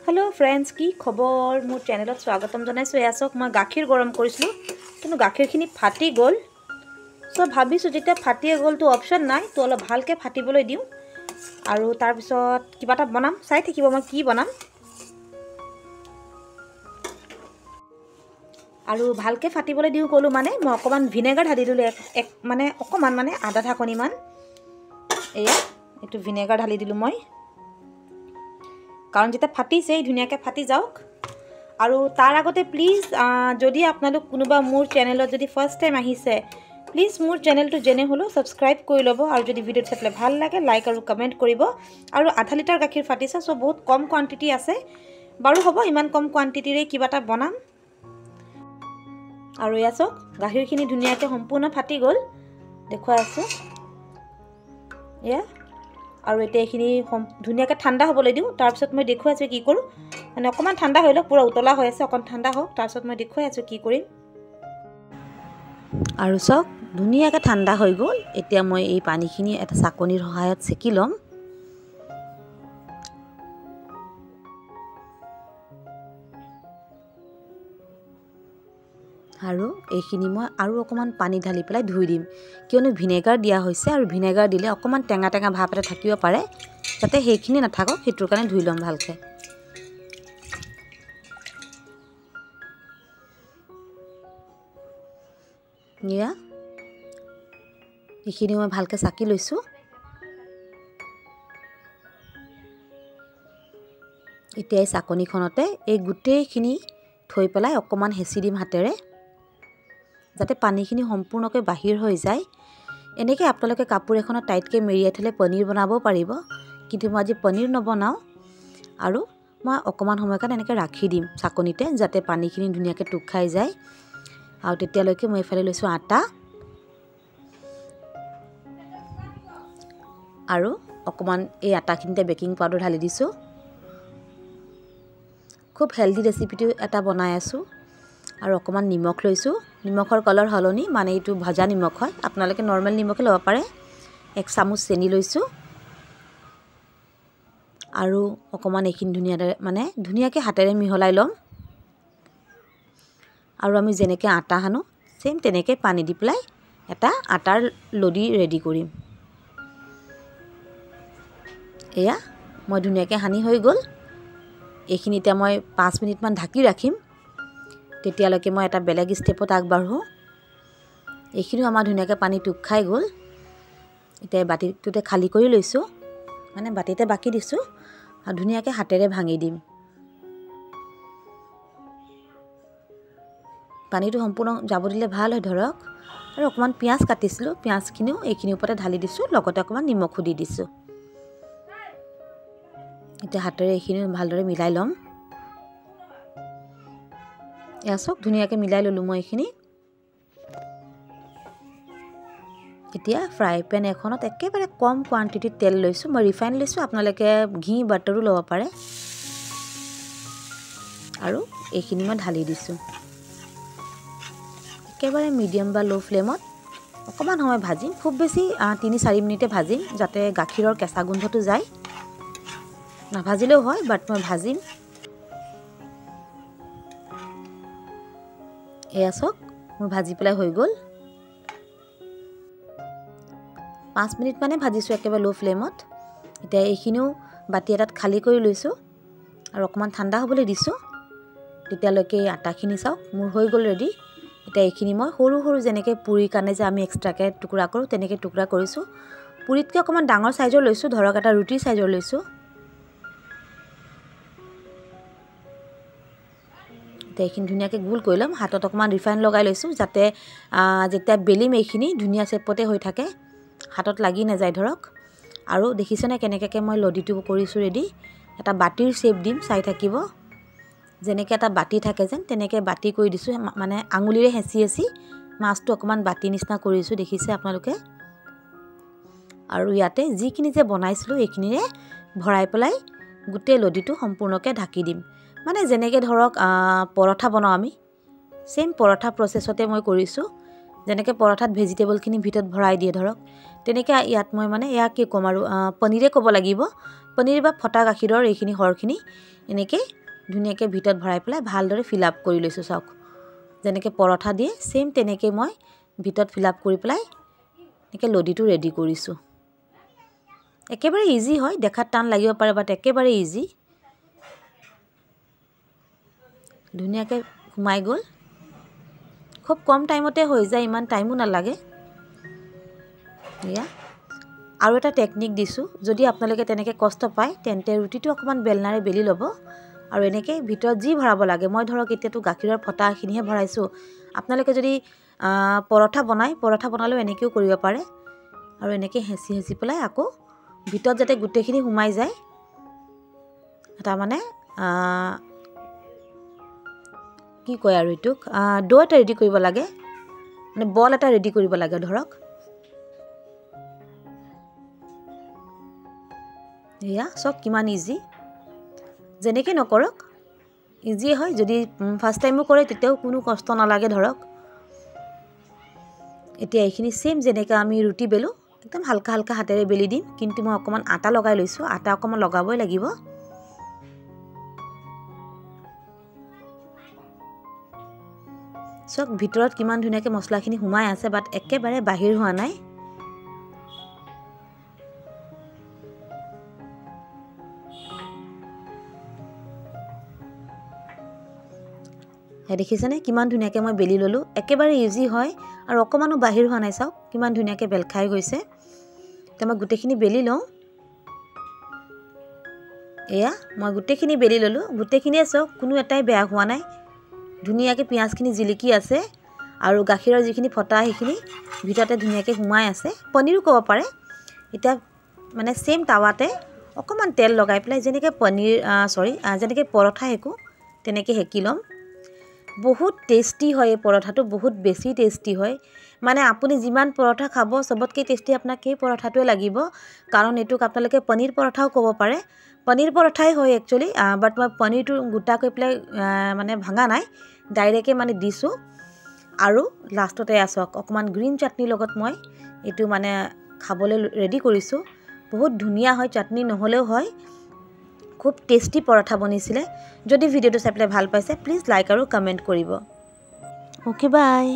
hello friends की खबर मोर channel स्वागतम जनाइছো यासक मैं गाखिर गरम करिसलो किन्तु गाखिरखिनि फाटी गल सो भाबिसो जेटा फाटिए गल तो ऑप्शन नाइ तो अलप भालके फाटिबोलै दिउ आरु तार पिছত किबाटा बनाम चाइ থাকিব মই কি बनाम आरु भालके फाटिबोलै दिउ कलु माने मैं अकमान ভিনেগাৰ ढाলি दिलु एक माने अकमान माने आधा ढाकनी मान एया एटु ভিনেগাৰ ढाली दिलु मैं कारण जेटा फाटिसे धुनियाके फाटी जाওক आरु तार आगते प्लीज जदि आपनालोक कोनोबा मोर चैनेलत जदि फर्स्ट टाइम आहिसे प्लीज मोर चैनल तो जेने हलो सब्सक्राइब करि लबो आरु जदि भिडिओ चाइले ভাল लागे लाइक आरु कमेंट करिबो आरु आधा लिटार गाखिर फाटिसे सो बहुत कम क्वांटिटी आसे बारु हबो इमान कम क्वांटिटी रे किबाटा बनाम आरु यासक गाखिरखिनि धुनियाके सम्पूर्ण फाटी गल देखुवा आछो या और एटे एखिनि धुनियाके ठंडा हबोलै दिउ तार पिছত मैं देखुवा आछो की करू माने अकमान ठंडा होइलो पूरा उतला होय आछे अकन ठंडा होक तार पिছত मैं देखुवा आछो की करिम आरु सब धुनियाके ठंडा होय गल एटा मैं এই पानीखिनि एटा साकनिर सहायत सेकी लम आरु एखिनि मैं आरु अकमान पानी ढाली पेলাই धुई दिम कियनो ভিনেগাৰ দিয়া হৈছে आरु ভিনেগাৰ दिले अकमान टेंगा टेंगा भाव এটা থাকিব পাৰে যাতে হেখিনি নাথাকক হেতুৰ কাৰণে ধুই লম ভালকে নিয়া এখিনি মই ভালকে সাকি লৈছো এতিয়া সাকনিখনতে এই গুটেখিনি থৈ পেলাই অকমান হেচি দিম হাতেৰে যাতে পানীখিনি সম্পূৰ্ণকৈ বাহিৰ হৈ যায় এনেকৈ আপোনালোকে কাপোৰ এখনত টাইটকে মেৰিয়াই থলে পনীৰ বনাব পাৰিব কিন্তু মই আজি পনীৰ নবনাও আৰু মই অকমান সময় কাৰণে এনেকৈ ৰাখি দিম চাকনিতে যাতে পানীখিনি ধুনিয়াকৈ টুক খাই যায় আৰু তেতিয়ালৈকে মই এফালে লৈছো আটা আৰু অকমান এই আটাখিনিতে বেকিং পাউডাৰ ঢালি দিছো খুব হেলদি ৰেচিপিটো এটা বনাই আছো আৰু অকমান নিমখ লৈছো নিমখৰ কলৰ হলনি মানে এটো ভজা নিমখ হয় আপোনালোকে নৰমাল নিমখে লব পাৰে এক চামুচ চেনি লৈছো আৰু অকমান এখিন ধুনিয়াকে হাতেৰে মিহলাই লম আৰু আমি যেনেকে আটা হানো সেম তেনেকে পানী দি পেলাই এটা আটাৰ লডি ৰেডি কৰিম এয়া মই ধুনিয়াকে হানি হৈ গল এখিনিতে মই 5 মিনিট মান ঢাকি ৰাখিম তেতিয়ালৈকে মই এটা বেলেগ স্টেপত আগবাঢ়ো এখিনি আমাৰ ধুনিয়াকে পানী টুক খাই গল এটা বাটিটোতে খালি কৰি লৈছো মানে বাটিতে বাকি দিছো আৰু ধুনিয়াকে হাতেৰে ভাঙি দিম পানীটো সম্পূৰ্ণ যাব দিলে ভাল হয় ধৰক আৰু অকমান পিয়াজ কাটিছিলো পিয়াজখিনিও এখিনি ওপৰতে ঢালি দিছো লগতে অকমান নিমখো দি দিছো এটা হাতেৰে এখিনি ভালদৰে মিলাই লম यासक धुनियाके मिलाई ललु মই এখিনি এতিয়া ফ্ৰাই প্যান এখনত একেবাৰে কম কোয়ান্টিটি তেল লৈছো মই ৰিফাইন লৈছো আপোনালোকে ঘি বাটাৰো লব পাৰে আৰু এখিনি মই ঢালি দিছো একেবাৰে মিডিয়াম বা লো ফ্লেমত অকমান সময় ভাজিম খুব বেছি 3-4 মিনিটে ভাজিম যাতে গাখীৰৰ কেঁচা গোন্ধটো যায় না ভাজিলেও হয় বাট মই ভাজিম এয়াসক মই ভাজি পেলাই হৈ গল 5 মিনিট মানে ভাজিছো একেবাৰে লো ফ্লেমত এতিয়া এখিনিও বাটি এটাত খালি কৰি লৈছো আৰু অকমান ঠাণ্ডা হ'বলৈ দিছো তেতিয়ালৈকে আটাখিনি চাওক মোৰ হৈ গল ৰেডি এতিয়া এখিনি মই সৰু সৰু যেনেকৈ পুৰি কানে যে আমি এক্সট্ৰাকে টুকুৰা কৰো তেনেকৈ টুকুৰা কৰিছো পুৰিতকে অকমান ডাঙৰ সাইজৰ লৈছো ধৰক এটা ৰুটি সাইজৰ লৈছো এখিনি ধুনিয়াকে গোল কৰিলাম হাতত অকমান ৰিফাইন লগাই লৈছো যাতে যেতিয়া বেলিম এখিনি ধুনিয়া শেপতে হৈ থাকে হাতত লাগি না যায় ধৰক আৰু দেখিছনে কেনেকৈ মই লডিটো কৰিছো ৰেডি এটা বাটিৰ শেপ দিম চাই থাকিব যেনেকৈ এটা বাটি থাকে যেন তেনেকৈ বাটি কৰি দিছো মানে আঙুলিৰে হেঁচি হেঁচি মাছটো অকমান বাটি নিচিনা কৰিছো দেখিছে আপোনালোকে আৰু ইয়াতে যিখিনি যে বনাইছিলো এইখিনিৰে ভৰাই পেলাই গুটে লডিটো সম্পূৰ্ণকৈ ঢাকি দিম মানে যেনেকৈ ধৰক পৰঠা বনাও আমি সেম পৰঠা প্ৰসেছতে মই কৰিছো যেনেকৈ পৰঠাত ভেজিটেবলখিনি ভিতৰত ভৰাই দিয়ে ধৰক তেনেকৈ ইয়াত মই মানে ইয়া কি কম আৰু পনীৰে ক'ব লাগিব পনীৰ বা ফটা গাখীৰৰ এইখিনি হৰখিনি এনেকৈ ধুনীয়াকৈ ভিতৰত ভৰাই পেলাই ভালদৰে ফিল আপ কৰি লৈছোঁ চাওক যেনেকৈ পৰঠা দিয়ে সেম তেনেকৈ মই ভিতৰত ফিল আপ কৰি পেলাই এনেকৈ লডিটো ৰেডি কৰিছোঁ একেবাৰে ইজি হয় দেখাত টান লাগিব পাৰে বাট একেবাৰে ইজি ধুনীয়াকৈ সোমাই গ'ল খুব কম টাইমতে হৈ যায় ইমান টাইমো নালাগে এয়া আৰু এটা টেকনিক দিছোঁ যদি আপোনালোকে তেনেকৈ কষ্ট পায় তেন্তে ৰুটিটো অকণমান বেলনাৰে বেলি ল'ব আৰু এনেকৈ ভিতৰত যি ভৰাব লাগে মই ধৰক এতিয়াতো গাখীৰৰ ফটাখিনিহে ভৰাইছোঁ আপোনালোকে যদি পৰঠা বনালেও এনেকৈও কৰিব পাৰে আৰু এনেকৈ হেঁচি পেলাই আকৌ ভিতৰত যাতে গোটেইখিনি সোমাই যায় এটা মানে কি কয় আৰু এইটোক ডো এটা ৰেডি কৰিব লাগে মানে বল এটা ৰেডি কৰিব লাগে ধৰক এয়া চব কিমান ইজি যেনেকৈ নকৰক ইজিয়ে হয় যদি ফাৰ্ষ্ট টাইমো কৰে তেতিয়াও কোনো কষ্ট নালাগে ধৰক এতিয়া এইখিনি সেম যেনেকৈ আমি ৰুটি বেলো একদম হালকা হালকা হাতেৰে বেলি দিম কিন্তু মই অকণমান আটা লগাই লৈছোঁ আটা অকণমান লগাবই লাগিব চাওক ভিতৰত কিমান ধুনীয়াকৈ মছলাখিনি সোমাই আছে বাট একেবাৰে বাহিৰ হোৱা নাই দেখিছেনে কিমান ধুনীয়াকৈ মই বেলি ল'লোঁ একেবাৰে ইজি হয় আৰু অকণমানো বাহিৰ হোৱা নাই চাওক কিমান ধুনীয়াকৈ বেল খাই গৈছে এতিয়া মই গোটেইখিনি বেলি লওঁ এয়া মই গোটেইখিনি বেলি ল'লোঁ গোটেইখিনিয়ে চাওক কোনো এটাই বেয়া হোৱা নাই ধুনীয়াকৈ পিঁয়াজখিনি জিলিকি আছে আৰু গাখীৰৰ যিখিনি ফটা সেইখিনি ভিতৰতে ধুনীয়াকৈ সোমাই আছে পনীৰো ক'ব পাৰে এতিয়া মানে সেম টাৱাতে অকণমান তেল লগাই পেলাই যেনেকৈ যেনেকৈ পৰঠা হেকো তেনেকৈ হেকি ল'ম বহুত টেষ্টি হয় এই পৰঠাটো বহুত বেছি টেষ্টি হয় মানে আপুনি যিমান পৰঠা খাব সবতকৈ টেষ্টি আপোনাক এই পৰঠাটোৱে লাগিব কাৰণ এইটোক আপোনালোকে পনীৰ পৰঠাও ক'ব পাৰে পনীৰ পৰঠাই হয় একচুৱেলি বাট মই পনীৰটো গোটা কৰি পেলাই মানে ভাঙা নাই ডাইৰেক্টে মানে দিছোঁ আৰু লাষ্টতে আছক অকণমান গ্ৰীণ চাটনিৰ লগত মই এইটো মানে খাবলৈ ৰেডি কৰিছোঁ বহুত ধুনীয়া হয় চাটনি নহ'লেও হয় খুব টেষ্টি পৰঠা বনিছিলে যদি ভিডিঅ'টো চাই পেলাই ভাল পাইছে প্লিজ লাইক আৰু কমেণ্ট কৰিব অ'কে বাই